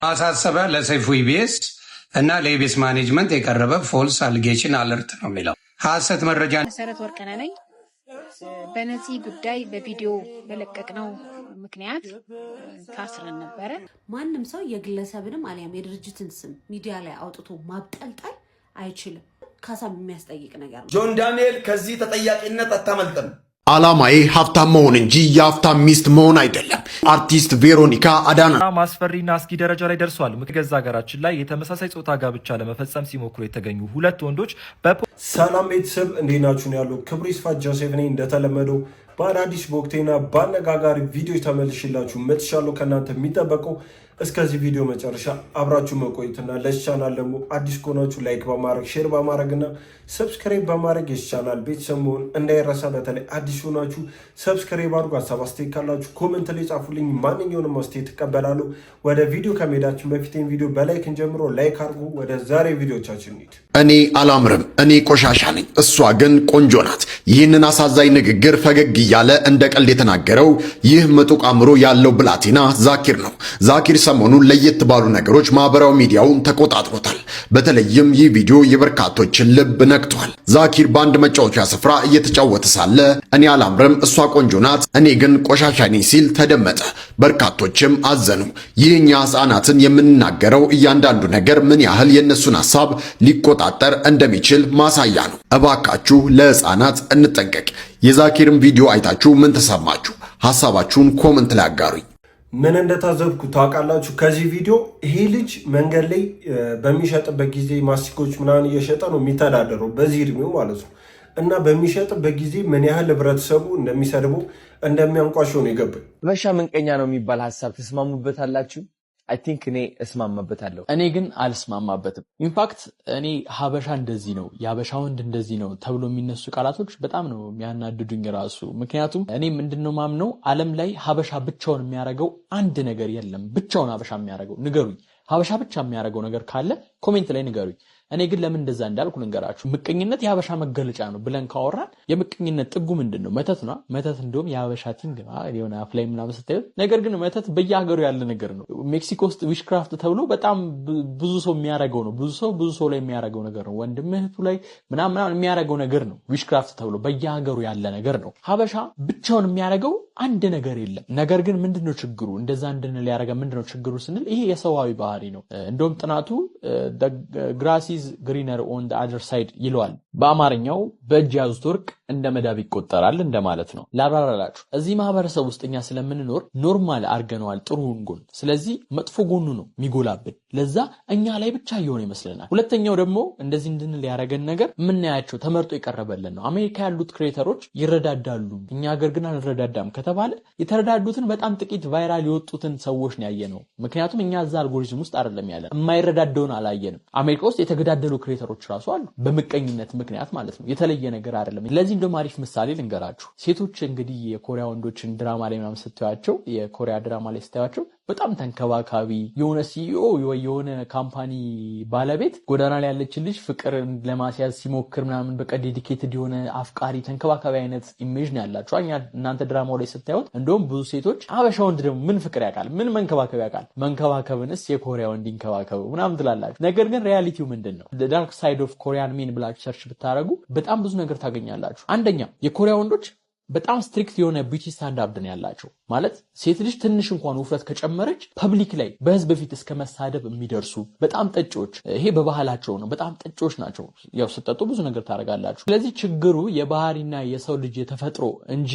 ማሳሰበ ለሰይፉ ኢቢኤስ እና ለኢቢኤስ ማኔጅመንት የቀረበ ፎልስ አሊጌሽን አለርት ነው የሚለው ሐሰት መረጃ። መሰረት ወርቅነህ ነኝ። በነዚህ ጉዳይ በቪዲዮ በለቀቅነው ምክንያት ታስረን ነበረ። ማንም ሰው የግለሰብንም አሊያም የድርጅትን ስም ሚዲያ ላይ አውጥቶ ማብጠልጠል አይችልም። ካሳም የሚያስጠይቅ ነገር ነው። ጆን ዳንኤል ከዚህ ተጠያቂነት አታመልጥም። አላማዬ ሀብታም መሆን እንጂ የሀብታም ሚስት መሆን አይደለም። አርቲስት ቬሮኒካ አዳነ ማስፈሪና አስጊ ደረጃ ላይ ደርሷል። ገዛ ሀገራችን ላይ የተመሳሳይ ጾታ ጋብቻ ለመፈጸም ሲሞክሩ የተገኙ ሁለት ወንዶች ሰላም ቤተሰብ እንዴት ናችሁ? ያለው ክብሩ ይስፋ ጆሴፍ ነኝ። እንደተለመደው በአዳዲስ በወቅቴና በአነጋጋሪ ቪዲዮዎች ተመልሼላችሁ መጥቻለሁ። ከእናንተ የሚጠበቀው እስከዚህ ቪዲዮ መጨረሻ አብራችሁ መቆየትና ለዚህ ቻናል ደግሞ አዲስ ከሆናችሁ ላይክ በማድረግ ሼር በማድረግና ሰብስክራይብ በማድረግ የዚህ ቻናል ቤተሰብ መሆን እንዳይረሳ። በተለይ አዲስ ሆናችሁ ሰብስክራይብ አድርጉ። ሀሳብ አስተያየት ካላችሁ ኮሜንት ላይ ጻፉልኝ። ማንኛውንም አስተያየት እቀበላለሁ። ወደ ቪዲዮ ከመሄዳችን በፊት ቪዲዮ በላይክ እንጀምሮ ላይክ አድርጉ። ወደ ዛሬ ቪዲዮቻችን እንሂድ። እኔ አላምርም፣ እኔ ቆሻሻ ነኝ፣ እሷ ግን ቆንጆ ናት። ይህንን አሳዛኝ ንግግር ፈገግ እያለ እንደ ቀልድ የተናገረው ይህ ምጡቅ አእምሮ ያለው ብላቴና ዛኪር ነው። ዛኪር ሰሞኑን ለየት ባሉ ነገሮች ማህበራዊ ሚዲያውን ተቆጣጥሮታል። በተለይም ይህ ቪዲዮ የበርካቶችን ልብ ነክቷል። ዛኪር በአንድ መጫወቻ ስፍራ እየተጫወተ ሳለ እኔ አላምርም፣ እሷ ቆንጆ ናት፣ እኔ ግን ቆሻሻ ነኝ ሲል ተደመጠ። በርካቶችም አዘኑ። ይህ እኛ ሕፃናትን የምንናገረው እያንዳንዱ ነገር ምን ያህል የእነሱን ሐሳብ ሊቆጣጠር እንደሚችል ማሳያ ነው። እባካችሁ ለሕፃናት እንጠንቀቅ። የዛኪርን ቪዲዮ አይታችሁ ምን ተሰማችሁ? ሐሳባችሁን ኮመንት ላይ አጋሩኝ። ምን እንደታዘብኩ ታውቃላችሁ? ከዚህ ቪዲዮ ይሄ ልጅ መንገድ ላይ በሚሸጥበት ጊዜ ማስቲኮች ምናምን እየሸጠ ነው የሚተዳደረው በዚህ እድሜው ማለት ነው። እና በሚሸጥበት ጊዜ ምን ያህል ህብረተሰቡ እንደሚሰድበው እንደሚያንቋሸው ነው የገባኝ። ሀበሻ ምንቀኛ ነው የሚባል ሀሳብ ተስማሙበታላችሁ? አይ ቲንክ እኔ እስማማበታለሁ። እኔ ግን አልስማማበትም። ኢንፋክት እኔ ሀበሻ እንደዚህ ነው፣ የሀበሻ ወንድ እንደዚህ ነው ተብሎ የሚነሱ ቃላቶች በጣም ነው የሚያናድዱኝ ራሱ። ምክንያቱም እኔ ምንድነው ማምነው ዓለም ላይ ሀበሻ ብቻውን የሚያደርገው አንድ ነገር የለም። ብቻውን ሀበሻ የሚያደርገው ንገሩኝ። ሀበሻ ብቻ የሚያደርገው ነገር ካለ ኮሜንት ላይ ንገሩኝ። እኔ ግን ለምን እንደዛ እንዳልኩ ልንገራችሁ። ምቀኝነት የሀበሻ መገለጫ ነው ብለን ካወራን የምቀኝነት ጥጉ ምንድን ነው? መተት ነው። መተት እንደውም የሀበሻ ቲንግ የሆነ አፍ ላይ ምናምን ስታዩት፣ ነገር ግን መተት በየሀገሩ ያለ ነገር ነው። ሜክሲኮ ውስጥ ዊሽክራፍት ተብሎ በጣም ብዙ ሰው የሚያደርገው ነው። ብዙ ሰው ላይ የሚያደርገው ነገር ነው። ወንድም እህቱ ላይ ምናምን የሚያደርገው ነገር ነው። ዊሽክራፍት ተብሎ በየሀገሩ ያለ ነገር ነው። ሀበሻ ብቻውን የሚያደርገው አንድ ነገር የለም። ነገር ግን ምንድነው ችግሩ? እንደዛ እንድንል ያደረገ ምንድነው ችግሩ ስንል ይሄ የሰዋዊ ባህሪ ነው። እንደውም ጥናቱ ግራሲዝ ግሪነር ኦን ዘ አዘር ሳይድ ይለዋል። በአማርኛው በእጅ ያዙት ወርቅ እንደ መዳብ ይቆጠራል እንደማለት ነው። ላብራራላችሁ። እዚህ ማህበረሰብ ውስጥ እኛ ስለምንኖር ኖርማል አድርገነዋል ጥሩውን ጎን። ስለዚህ መጥፎ ጎኑ ነው የሚጎላብን። ለዛ እኛ ላይ ብቻ እየሆነ ይመስለናል። ሁለተኛው ደግሞ እንደዚህ እንድንል ያደረገን ነገር የምናያቸው ተመርጦ የቀረበልን ነው። አሜሪካ ያሉት ክሬተሮች ይረዳዳሉ፣ እኛ ሀገር ግን አንረዳዳም ከተባለ የተረዳዱትን በጣም ጥቂት ቫይራል የወጡትን ሰዎች ነው ያየነው። ምክንያቱም እኛ እዛ አልጎሪዝም ውስጥ አይደለም ያለ፣ የማይረዳደውን አላየንም። አሜሪካ ውስጥ የተገዳደሉ ክሬተሮች ራሱ አሉ፣ በምቀኝነት ምክንያት ማለት ነው። የተለየ ነገር አይደለም። ለዚህ እንደውም አሪፍ ምሳሌ ልንገራችሁ። ሴቶች እንግዲህ የኮሪያ ወንዶችን ድራማ ላይ ምናምን ስታዩዋቸው፣ የኮሪያ ድራማ ላይ ስታዩዋቸው በጣም ተንከባካቢ የሆነ ሲኢኦ የሆነ ካምፓኒ ባለቤት ጎዳና ላይ ያለችን ልጅ ፍቅር ለማስያዝ ሲሞክር ምናምን በቃ ዴዲኬትድ የሆነ አፍቃሪ ተንከባካቢ አይነት ኢሜጅ ነው ያላቸው። እናንተ ድራማው ላይ ስታዩት እንደውም ብዙ ሴቶች ሀበሻ ወንድ ደግሞ ምን ፍቅር ያውቃል? ምን መንከባከብ ያውቃል? መንከባከብንስ የኮሪያ ወንድ ይንከባከቡ ምናምን ትላላችሁ። ነገር ግን ሪያሊቲው ምንድን ነው? ዳርክ ሳይድ ኦፍ ኮሪያን ሜን ብላችሁ ሰርች ብታደረጉ በጣም ብዙ ነገር ታገኛላችሁ። አንደኛ የኮሪያ ወንዶች በጣም ስትሪክት የሆነ ቢዩቲ ስታንዳርድ ነው ያላቸው። ማለት ሴት ልጅ ትንሽ እንኳን ውፍረት ከጨመረች ፐብሊክ ላይ በህዝብ ፊት እስከ መሳደብ የሚደርሱ በጣም ጠጪዎች፣ ይሄ በባህላቸው ነው። በጣም ጠጪዎች ናቸው። ያው ስትጠጡ ብዙ ነገር ታደርጋላችሁ። ስለዚህ ችግሩ የባህሪና የሰው ልጅ የተፈጥሮ እንጂ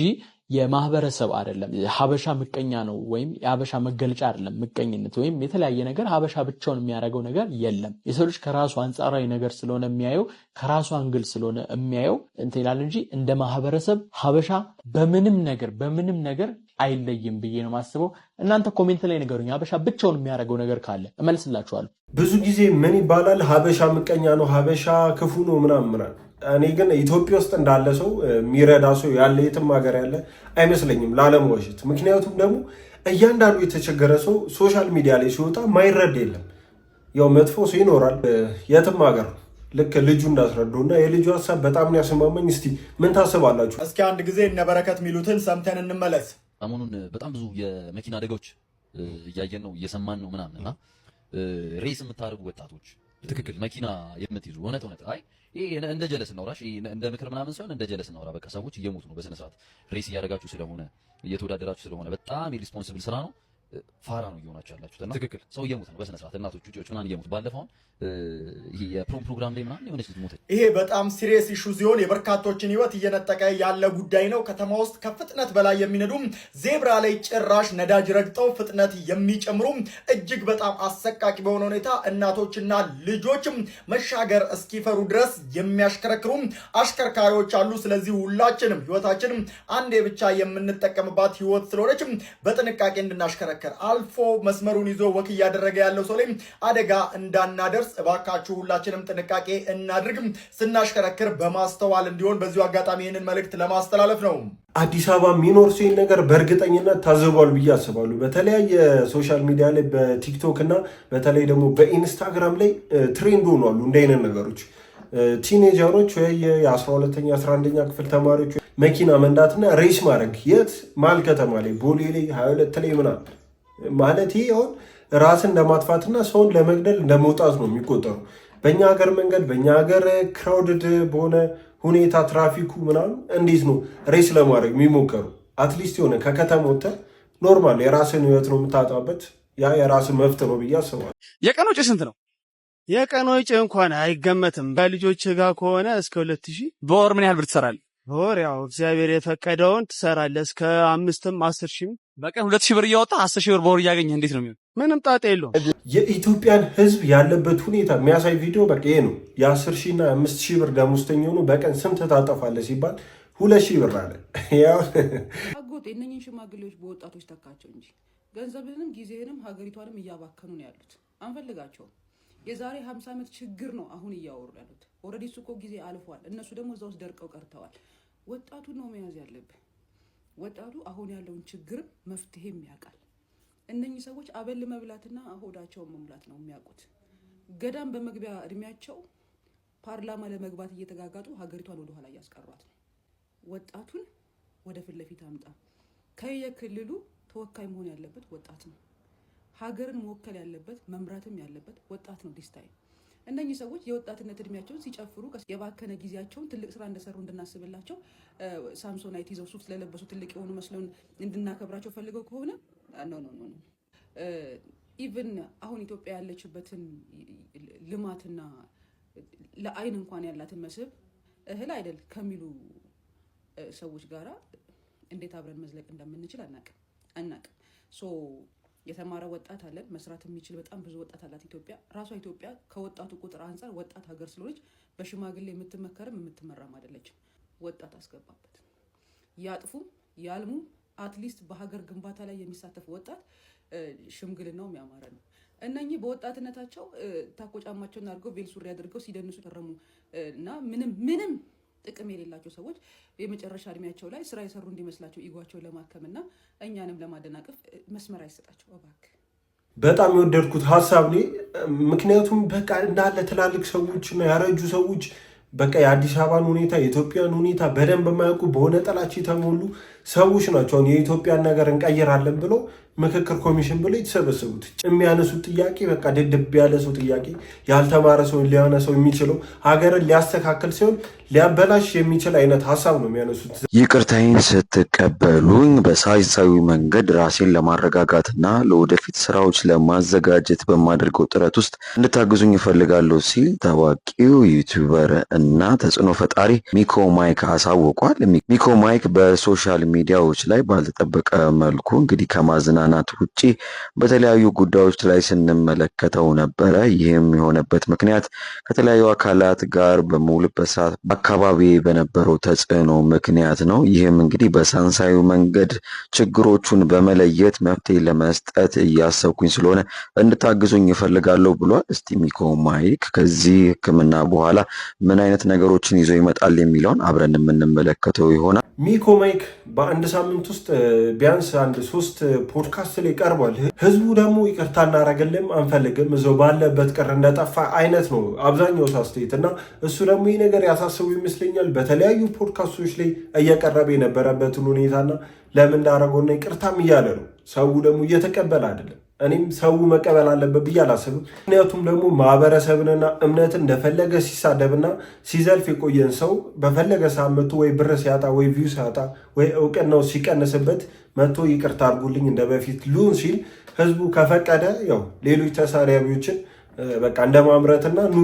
የማህበረሰብ አይደለም። ሀበሻ ምቀኛ ነው ወይም የሀበሻ መገለጫ አይደለም። ምቀኝነት ወይም የተለያየ ነገር ሀበሻ ብቻውን የሚያደርገው ነገር የለም። የሰው ልጅ ከራሱ አንጻራዊ ነገር ስለሆነ የሚያየው፣ ከራሱ አንግል ስለሆነ የሚያየው እንትን ይላል እንጂ እንደ ማህበረሰብ ሀበሻ በምንም ነገር አይለይም ብዬ ነው ማስበው። እናንተ ኮሜንት ላይ ንገሩኝ፣ ሀበሻ ብቻውን የሚያደርገው ነገር ካለ እመልስላችኋለሁ። ብዙ ጊዜ ምን ይባላል? ሀበሻ ምቀኛ ነው፣ ሀበሻ ክፉ ነው ምናምን። እኔ ግን ኢትዮጵያ ውስጥ እንዳለ ሰው የሚረዳ ሰው ያለ የትም ሀገር ያለ አይመስለኝም ላለመዋሸት። ምክንያቱም ደግሞ እያንዳንዱ የተቸገረ ሰው ሶሻል ሚዲያ ላይ ሲወጣ ማይረዳ የለም። ያው መጥፎ ሰው ይኖራል የትም ሀገር። ልክ ልጁ እንዳስረዱና የልጁ ሀሳብ በጣም ነው ያስማማኝ። እስቲ ምን ታስባላችሁ? እስኪ አንድ ጊዜ እነ በረከት ሚሉትን ሰምተን እንመለስ። ሰሞኑን በጣም ብዙ የመኪና አደጋዎች እያየን ነው እየሰማን ነው ምናምንና ሬስ የምታደርጉ ወጣቶች ትክክል መኪና የምትይዙ እውነት አይ ይሄ እንደ ጀለስ እናውራሽ እንደ ምክር ምናምን ሳይሆን እንደ ጀለስ እናውራ። በቃ ሰዎች እየሞቱ ነው በስነ ስርዓት ሬስ እያደረጋችሁ ስለሆነ እየተወዳደራችሁ ስለሆነ በጣም ኢሪስፖንሲብል ስራ ነው። ፋራ ነው እየሆናችሁ ያላችሁት እና ትክክል ሰው እየሞተ ነው በስነ ስርዓት እናቶች ልጆች ምናምን እየሞቱ ባለፈው ይሄ የፕሮም ፕሮግራም ላይ ምናምን የሆነች ልጅ ሞተች። ይሄ በጣም ሲሪየስ ኢሹ ሲሆን የበርካቶችን ህይወት እየነጠቀ ያለ ጉዳይ ነው። ከተማ ውስጥ ከፍጥነት በላይ የሚነዱ ዜብራ ላይ ጭራሽ ነዳጅ ረግጠው ፍጥነት የሚጨምሩ እጅግ በጣም አሰቃቂ በሆነ ሁኔታ እናቶችና ልጆችም መሻገር እስኪፈሩ ድረስ የሚያሽከረክሩ አሽከርካሪዎች አሉ። ስለዚህ ሁላችንም ህይወታችንም አንዴ ብቻ የምንጠቀምባት ህይወት ስለሆነች በጥንቃቄ እንድናሽከረክር አልፎ መስመሩን ይዞ ወክ እያደረገ ያለው ሰው ላይ አደጋ እንዳናደርስ እባካችሁ ሁላችንም ጥንቃቄ እናድርግ። ስናሽከረክር በማስተዋል እንዲሆን በዚሁ አጋጣሚ ይህንን መልእክት ለማስተላለፍ ነው። አዲስ አበባ የሚኖር ሰው ነገር በእርግጠኝነት ታዘቧል ብዬ አስባለሁ። በተለያየ ሶሻል ሚዲያ ላይ በቲክቶክ እና በተለይ ደግሞ በኢንስታግራም ላይ ትሬንድ ሆኗሉ እንደ አይነት ነገሮች። ቲኔጀሮች ወይ የ12ኛ 11ኛ ክፍል ተማሪዎች መኪና መንዳትና ሬስ ማድረግ የት ማል ከተማ ላይ ቦሌ ላይ 22 ላይ ምናምን ማለት ይሄ አሁን ራስን ለማጥፋትና ሰውን ለመግደል እንደመውጣት ነው የሚቆጠሩ። በእኛ ሀገር መንገድ በእኛ ሀገር ክራውድድ በሆነ ሁኔታ ትራፊኩ ምናምን እንዴት ነው ሬስ ለማድረግ የሚሞከሩ? አትሊስት የሆነ ከከተማ ወጥተህ ኖርማል የራስን ህይወት ነው የምታጣበት። ያ የራስን መብት ነው ብዬ አስባለሁ። የቀን ወጪ ስንት ነው? የቀን ወጪ እንኳን አይገመትም። በልጆች ጋር ከሆነ እስከ 2000። በወር ምን ያህል ብር ትሰራለህ? በወር ያው እግዚአብሔር የፈቀደውን ትሰራለህ እስከ 5ም 10,000። በቀን 2000 ብር እያወጣ 10,000 ብር በወር እያገኘህ እንዴት ነው የሚሆን? ምንም ጣጣ የለውም። የኢትዮጵያን ህዝብ ያለበት ሁኔታ የሚያሳይ ቪዲዮ በቃ ይሄ ነው። የ10,000 እና 5,000 ብር ደሞዝተኛ ሆኖ በቀን ስንት ታጠፋለህ ሲባል 2,000 ብር አለ። ያው አጎቴ እነኝን ሽማግሌዎች በወጣቶች ተካቸው እንጂ ገንዘብህንም ጊዜህንም ሀገሪቷንም እያባከኑ ነው ያሉት። አንፈልጋቸውም። የዛሬ 50 ዓመት ችግር ነው አሁን እያወሩ ያሉት። ኦልሬዲ እሱ እኮ ጊዜ አልፏል። እነሱ ደግሞ እዛ ውስጥ ደርቀው ቀርተዋል። ወጣቱን ነው መያዝ ያለብህ። ወጣቱ አሁን ያለውን ችግር መፍትሄም ያውቃል። እነኚህ ሰዎች አበል መብላትና ሆዳቸውን መሙላት ነው የሚያውቁት። ገዳም በመግቢያ እድሜያቸው ፓርላማ ለመግባት እየተጋጋጡ ሀገሪቷን ወደኋላ እያስቀሯት ነው። ወጣቱን ወደ ፊት ለፊት አምጣ። ከየክልሉ ተወካይ መሆን ያለበት ወጣት ነው። ሀገርን መወከል ያለበት መምራትም ያለበት ወጣት ነው። ዲስታይ እነኚህ ሰዎች የወጣትነት እድሜያቸውን ሲጨፍሩ የባከነ ጊዜያቸውን ትልቅ ስራ እንደሰሩ እንድናስብላቸው ሳምሶናይት ይዘው ሱፍ ስለለበሱ ትልቅ የሆኑ መስለውን እንድናከብራቸው ፈልገው ከሆነ ኖ ኢቭን አሁን ኢትዮጵያ ያለችበትን ልማትና ለአይን እንኳን ያላትን መስህብ እህል አይደል ከሚሉ ሰዎች ጋራ እንዴት አብረን መዝለቅ እንደምንችል አናቅም። ሶ የተማረ ወጣት አለን፣ መስራት የሚችል በጣም ብዙ ወጣት አላት ኢትዮጵያ። ራሷ ኢትዮጵያ ከወጣቱ ቁጥር አንጻር ወጣት ሀገር ስለሆነች በሽማግሌ የምትመከርም የምትመራም አይደለችም። ወጣት አስገባበት። ያጥፉም ያልሙም አትሊስት በሀገር ግንባታ ላይ የሚሳተፍ ወጣት ሽምግልናው ያማረ ነው። እነኚህ በወጣትነታቸው ታኮ ጫማቸውን አድርገው ቬል ሱሪ አድርገው ሲደንሱ ተረሙ እና ምንም ጥቅም የሌላቸው ሰዎች የመጨረሻ እድሜያቸው ላይ ስራ የሰሩ እንዲመስላቸው ኢጓቸውን ለማከምና እኛንም ለማደናቀፍ መስመር አይሰጣቸው እባክህ። በጣም የወደድኩት ሀሳብ ላይ ምክንያቱም በቃ እንዳለ ትላልቅ ሰዎችና ያረጁ ሰዎች በቃ የአዲስ አበባን ሁኔታ የኢትዮጵያን ሁኔታ በደንብ የማያውቁ በሆነ ጠላች የተሞሉ ሰዎች ናቸው። አሁን የኢትዮጵያን ነገር እንቀይራለን ብሎ ምክክር ኮሚሽን ብሎ የተሰበሰቡት የሚያነሱት ጥያቄ በቃ ድድብ ያለ ሰው ጥያቄ ያልተማረ ሰው ሊያነሳው የሚችለው ሀገርን ሊያስተካክል ሲሆን ሊያበላሽ የሚችል አይነት ሀሳብ ነው የሚያነሱት። ይቅርታዬን ስትቀበሉኝ በሳይንሳዊ መንገድ ራሴን ለማረጋጋትና ለወደፊት ስራዎች ለማዘጋጀት በማድረገው ጥረት ውስጥ እንድታግዙኝ እፈልጋለሁ ሲል ታዋቂው ዩቲዩበር እና ተጽዕኖ ፈጣሪ ሚኮ ማይክ አሳውቋል። ሚኮ ማይክ በሶሻል ሚዲያዎች ላይ ባልተጠበቀ መልኩ እንግዲህ ከማዝናናት ውጪ በተለያዩ ጉዳዮች ላይ ስንመለከተው ነበረ። ይህም የሆነበት ምክንያት ከተለያዩ አካላት ጋር በመውልበት ሰዓት አካባቢ በነበረው ተጽዕኖ ምክንያት ነው። ይህም እንግዲህ በሳይንሳዊ መንገድ ችግሮቹን በመለየት መፍትሄ ለመስጠት እያሰብኩኝ ስለሆነ እንድታግዙኝ ይፈልጋለሁ ብሏል። እስቲ ሚኮ ማይክ ከዚህ ሕክምና በኋላ ምን አይነት ነገሮችን ይዞ ይመጣል የሚለውን አብረን የምንመለከተው ይሆናል። ሚኮ ማይክ በአንድ ሳምንት ውስጥ ቢያንስ 3 ፖድካስት ላይ ቀርቧል። ህዝቡ ደግሞ ይቅርታ እናደርግልም አንፈልግም እዛው ባለበት ቅር እንደጠፋ አይነት ነው አብዛኛው አስተያየት እና እሱ ደግሞ ይህ ነገር ያሳስቡ ይመስለኛል። በተለያዩ ፖድካስቶች ላይ እየቀረበ የነበረበትን ሁኔታና ለምን እንዳደረገውና ይቅርታም እያለ ነው። ሰው ደግሞ እየተቀበለ አይደለም። እኔም ሰው መቀበል አለበት ብዬ አላስብም። ምክንያቱም ደግሞ ማህበረሰብንና እምነትን እንደፈለገ ሲሳደብና ሲዘልፍ የቆየን ሰው በፈለገ ሰዓት መጥቶ ወይ ብር ሲያጣ ወይ ቪው ሲያጣ ወይ እውቅናው ሲቀንስበት መጥቶ ይቅርታ አድርጉልኝ እንደ በፊት ልሁን ሲል ህዝቡ ከፈቀደ ያው ሌሎች ተሳዳቢዎችን በቃ እንደማምረትና ኑ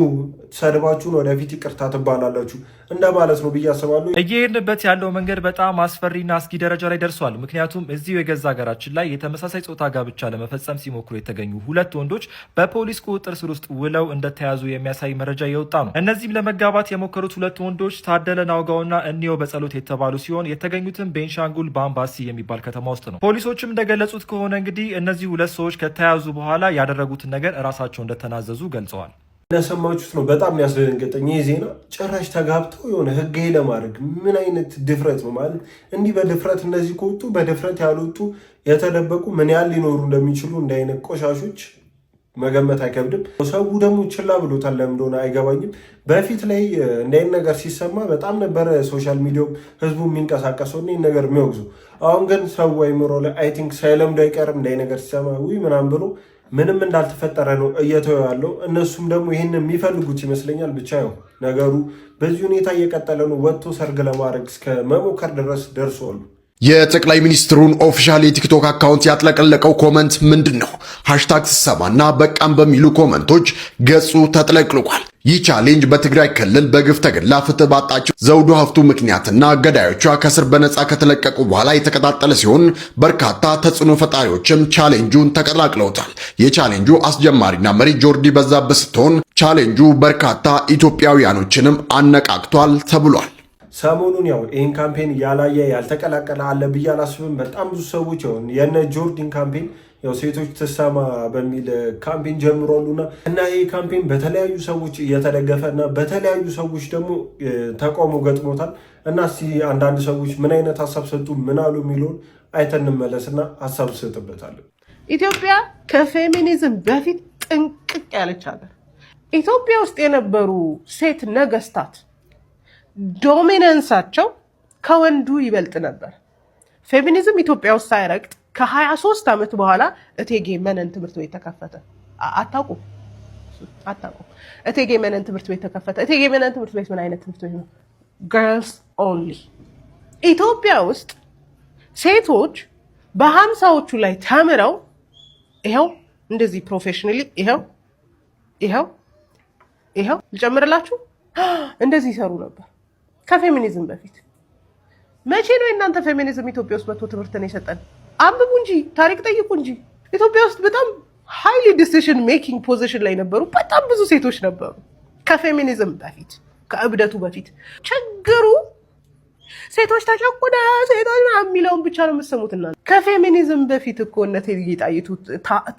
ሰድባችሁን ወደፊት ይቅርታ ትባላላችሁ እንደማለት ነው ብዬ አስባለሁ። እየሄድንበት ያለው መንገድ በጣም አስፈሪና አስጊ ደረጃ ላይ ደርሷል። ምክንያቱም እዚሁ የገዛ ሀገራችን ላይ የተመሳሳይ ጾታ ጋብቻ ለመፈጸም ሲሞክሩ የተገኙ 2 ወንዶች በፖሊስ ቁጥጥር ስር ውስጥ ውለው እንደተያዙ የሚያሳይ መረጃ እየወጣ ነው። እነዚህም ለመጋባት የሞከሩት 2 ወንዶች ታደለ ናውጋውና እንየው በጸሎት የተባሉ ሲሆን የተገኙትም ቤንሻንጉል ባምባሲ የሚባል ከተማ ውስጥ ነው። ፖሊሶችም እንደገለጹት ከሆነ እንግዲህ እነዚህ 2 ሰዎች ከተያዙ በኋላ ያደረጉትን ነገር እራሳቸው እንደተናዘዙ ገልጸዋል። እንደሰማችሁት ነው። በጣም ያስደነገጠኝ ይህ ዜና። ጭራሽ ተጋብተው የሆነ ህጋዊ ለማድረግ ምን አይነት ድፍረት ነው ማለት! እንዲህ በድፍረት እነዚህ ከወጡ በድፍረት ያልወጡ የተደበቁ ምን ያህል ሊኖሩ እንደሚችሉ እንደ አይነት ቆሻሾች መገመት አይከብድም። ሰው ደግሞ ችላ ብሎታል። ለምን እንደሆነ አይገባኝም። በፊት ላይ እንደ አይነት ነገር ሲሰማ በጣም ነበረ ሶሻል ሚዲያው ህዝቡ የሚንቀሳቀሰው እና ይህን ነገር የሚወግዙ። አሁን ግን ሰው አይምሮ ላይ አይ ቲንክ ሳይለምዱ አይቀርም። እንደ አይነት ነገር ሲሰማ ውይ ምናምን ብሎ ምንም እንዳልተፈጠረ ነው እየተወ ያለው። እነሱም ደግሞ ይህን የሚፈልጉት ይመስለኛል። ብቻ ያው ነገሩ በዚህ ሁኔታ እየቀጠለ ነው። ወጥቶ ሰርግ ለማድረግ እስከ መሞከር ድረስ ደርሰዋል። የጠቅላይ ሚኒስትሩን ኦፊሻል የቲክቶክ አካውንት ያጥለቀለቀው ኮመንት ምንድን ነው? ሃሽታግ ስሰማና በቃም በሚሉ ኮመንቶች ገጹ ተጥለቅልቋል። ይህ ቻሌንጅ በትግራይ ክልል በግፍ ተገድላ ፍትህ ባጣችው ዘውዱ ሀፍቱ ምክንያትና ገዳዮቿ ከስር በነፃ ከተለቀቁ በኋላ የተቀጣጠለ ሲሆን በርካታ ተጽዕኖ ፈጣሪዎችም ቻሌንጁን ተቀላቅለውታል። የቻሌንጁ አስጀማሪና መሪ ጆርዲ በዛብህ ስትሆን ቻሌንጁ በርካታ ኢትዮጵያውያኖችንም አነቃቅቷል ተብሏል። ሰሞኑን ያው ይህን ካምፔን ያላየ ያልተቀላቀለ አለ ብዬ አላስብም። በጣም ብዙ ሰዎች ይሆን የነ ጆርዲን ካምፔን ያው ሴቶች ትሰማ በሚል ካምፔን ጀምሯሉና እና ይህ ካምፔን በተለያዩ ሰዎች እየተደገፈ እና በተለያዩ ሰዎች ደግሞ ተቃውሞ ገጥሞታል። እና እስቲ አንዳንድ ሰዎች ምን አይነት ሀሳብ ሰጡ፣ ምን አሉ የሚለውን አይተን እንመለስና ሀሳብ ሰጥበታለን። ኢትዮጵያ ከፌሚኒዝም በፊት ጥንቅቅ ያለች ሀገር። ኢትዮጵያ ውስጥ የነበሩ ሴት ነገስታት ዶሚነንሳቸው ከወንዱ ይበልጥ ነበር። ፌሚኒዝም ኢትዮጵያ ውስጥ ሳይረግጥ ከ23 ዓመት በኋላ እቴጌ መነን ትምህርት ቤት ተከፈተ። አታውቁም? እቴጌ መነን ትምህርት ቤት ተከፈተ። እቴጌ መነን ትምህርት ቤት ምን አይነት ትምህርት ቤት ነው? ገርልስ ኦንሊ። ኢትዮጵያ ውስጥ ሴቶች በ50ዎቹ ላይ ተምረው ይኸው እንደዚህ ፕሮፌሽናሊ ይኸው ልጨምርላችሁ እንደዚህ ይሰሩ ነበር ከፌሚኒዝም በፊት። መቼ ነው የእናንተ ፌሚኒዝም ኢትዮጵያ ውስጥ መጥቶ ትምህርትን የሰጠን? አንብቡ እንጂ ታሪክ ጠይቁ እንጂ። ኢትዮጵያ ውስጥ በጣም ሃይሊ ዲሲሽን ሜኪንግ ፖዚሽን ላይ ነበሩ በጣም ብዙ ሴቶች ነበሩ ከፌሚኒዝም በፊት፣ ከእብደቱ በፊት። ችግሩ ሴቶች ተጨቁነ ሴቶች የሚለውን ብቻ ነው የምትሰሙትና ከፌሚኒዝም በፊት እኮ እነ እቴጌ ጣይቱ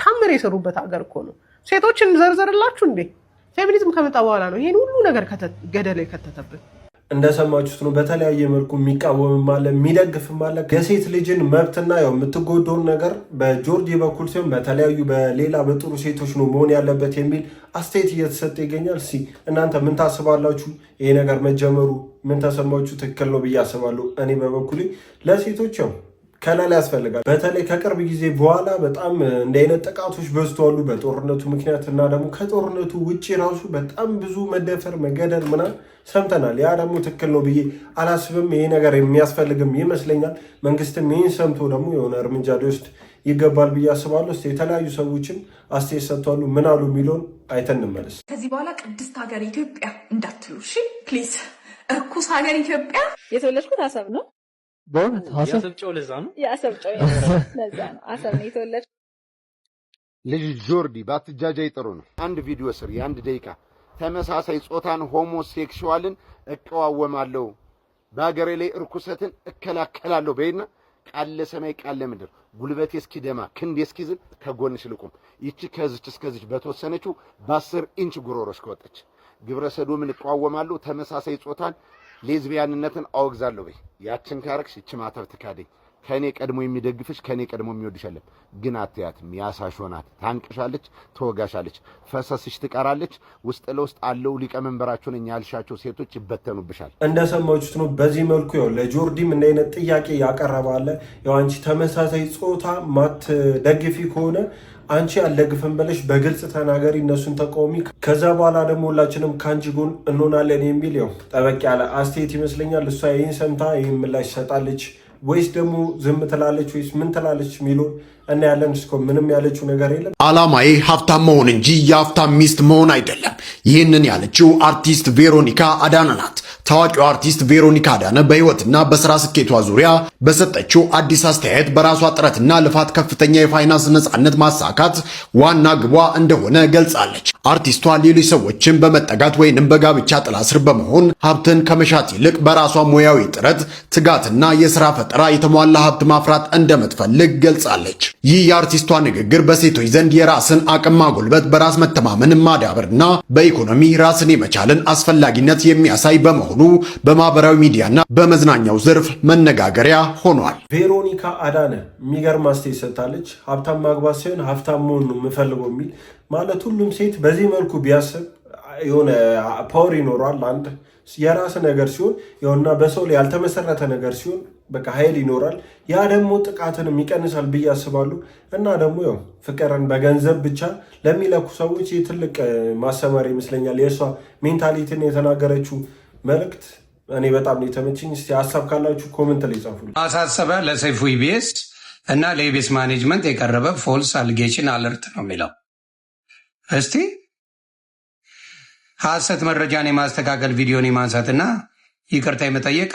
ታምር የሰሩበት ሀገር እኮ ነው። ሴቶችን ዘርዘርላችሁ እንዴ? ፌሚኒዝም ከመጣ በኋላ ነው ይሄን ሁሉ ነገር ገደል የከተተብን። እንደሰማችሁት ነው። በተለያየ መልኩ የሚቃወምም አለ የሚደግፍም አለ። የሴት ልጅን መብትና ያው የምትጎደውን ነገር በጆርጂ በኩል ሲሆን በተለያዩ በሌላ በጥሩ ሴቶች ነው መሆን ያለበት የሚል አስተያየት እየተሰጠ ይገኛል። እስኪ እናንተ ምን ታስባላችሁ? ይሄ ነገር መጀመሩ ምን ተሰማችሁ? ትክክል ነው ብዬ አስባለሁ። እኔ በበኩሌ ለሴቶች ያው ከለላ ያስፈልጋል። በተለይ ከቅርብ ጊዜ በኋላ በጣም እንደ አይነት ጥቃቶች በዝተዋሉ በጦርነቱ ምክንያት እና ደግሞ ከጦርነቱ ውጭ ራሱ በጣም ብዙ መደፈር፣ መገደል ምናምን ሰምተናል። ያ ደግሞ ትክክል ነው ብዬ አላስብም። ይሄ ነገር የሚያስፈልግም ይመስለኛል። መንግስትም ይህን ሰምቶ ደግሞ የሆነ እርምጃ ሊወስድ ይገባል ብዬ አስባለሁ። እስኪ የተለያዩ ሰዎችም አስተያየት ሰጥተዋሉ። ምን አሉ የሚለውን አይተን እንመለስ። ከዚህ በኋላ ቅድስት ሀገር ኢትዮጵያ እንዳትሉ እሺ ፕሊዝ። እርኩስ ሀገር ኢትዮጵያ። የተወለድኩት አሰብ ነው። በእውነት አሰብጨው ለዛ ነው የአሰብጨው ለዛ ነው አሰብ ነው የተወለድኩት። ልጅ ጆርዲ ባትጃጃይ ጥሩ ነው። አንድ ቪዲዮ ስር የአንድ ደቂቃ ተመሳሳይ ጾታን ሆሞሴክሹዋልን እቀዋወማለሁ፣ በሀገሬ ላይ እርኩሰትን እከላከላለሁ በይና ቃለ ሰማይ ቃለ ምድር ጉልበቴ እስኪደማ ክንዴ እስኪዝል ከጎንሽ ልቁም። ይቺ ከዚች እስከዚች በተወሰነችው በ10 ኢንች ጉሮሮሽ ከወጣች ግብረ ሰዶምን እቀዋወማለሁ፣ ተመሳሳይ ጾታን ሌዝቢያንነትን አወግዛለሁ በይ። ያችን ካረክሽ ይቺ ማተብ ትካደኝ። ከኔ ቀድሞ የሚደግፍሽ ከኔ ቀድሞ የሚወድሽ የለም። ግን አትያትም፣ ያሳሾናት ታንቅሻለች፣ ትወጋሻለች፣ ፈሰስሽ ትቀራለች። ውስጥ ለውስጥ አለው ሊቀመንበራቸውን እኛ ያልሻቸው ሴቶች ይበተኑብሻል። እንደሰማችሁት ነው። በዚህ መልኩ ያው ለጆርዲም እንደ አይነት ጥያቄ ያቀረባለ ያው አንቺ ተመሳሳይ ጾታ ማትደግፊ ከሆነ አንቺ አልደግፍም ብለሽ በግልጽ ተናገሪ፣ እነሱን ተቃውሚ። ከዛ በኋላ ደግሞ ሁላችንም ከአንቺ ጎን እንሆናለን የሚል ያው ጠበቅ ያለ አስተያየት ይመስለኛል። እሷ ይህን ሰምታ ይህን ምላሽ ሰጣለች ወይስ ደግሞ ዝም ትላለች ወይስ ምን ትላለች የሚለውን እናያለን። እስኮ ምንም ያለችው ነገር የለም። አላማዬ ሀብታም መሆን እንጂ የሀብታም ሚስት መሆን አይደለም። ይህንን ያለችው አርቲስት ቬሮኒካ አዳነ ናት። ታዋቂው አርቲስት ቬሮኒካ አዳነ በህይወትና በስራ ስኬቷ ዙሪያ በሰጠችው አዲስ አስተያየት በራሷ ጥረትና ልፋት ከፍተኛ የፋይናንስ ነፃነት ማሳካት ዋና ግቧ እንደሆነ ገልጻለች። አርቲስቷ ሌሎች ሰዎችን በመጠጋት ወይንም በጋብቻ ጥላ ስር በመሆን ሀብትን ከመሻት ይልቅ በራሷ ሙያዊ ጥረት፣ ትጋትና የስራ ፈጠራ የተሟላ ሀብት ማፍራት እንደምትፈልግ ገልጻለች። ይህ የአርቲስቷ ንግግር በሴቶች ዘንድ የራስን አቅም ማጎልበት፣ በራስ መተማመን ማዳበርና በኢኮኖሚ ራስን የመቻልን አስፈላጊነት የሚያሳይ በመሆኑ በማህበራዊ ሚዲያና በመዝናኛው ዘርፍ መነጋገሪያ ሆኗል። ቬሮኒካ አዳነ የሚገርም አስተያየት ሰጥታለች። ሀብታም ማግባት ሳይሆን ሀብታም መሆን ነው የምፈልገው የሚል ማለት ሁሉም ሴት በዚህ መልኩ ቢያስብ የሆነ ፓወር ይኖራል። አንድ የራስ ነገር ሲሆን የሆነና በሰው ላይ ያልተመሰረተ ነገር ሲሆን በቃ ኃይል ይኖራል። ያ ደግሞ ጥቃትንም ይቀንሳል ብዬ አስባለሁ። እና ደግሞ ያው ፍቅርን በገንዘብ ብቻ ለሚለኩ ሰዎች ትልቅ ማሰማር ይመስለኛል። የእሷ ሜንታሊቲን የተናገረችው መልእክት እኔ በጣም ነው የተመቸኝ። እስቲ ሀሳብ ካላችሁ ኮመንት ላይ ጻፉ። ማሳሰቢያ ለሰይፉ ኢቢኤስ እና ለኢቢኤስ ማኔጅመንት የቀረበ ፎልስ አሊጌሽን አለርት ነው የሚለው። እስቲ ሐሰት መረጃን የማስተካከል ቪዲዮን የማንሳትና ይቅርታ የመጠየቅ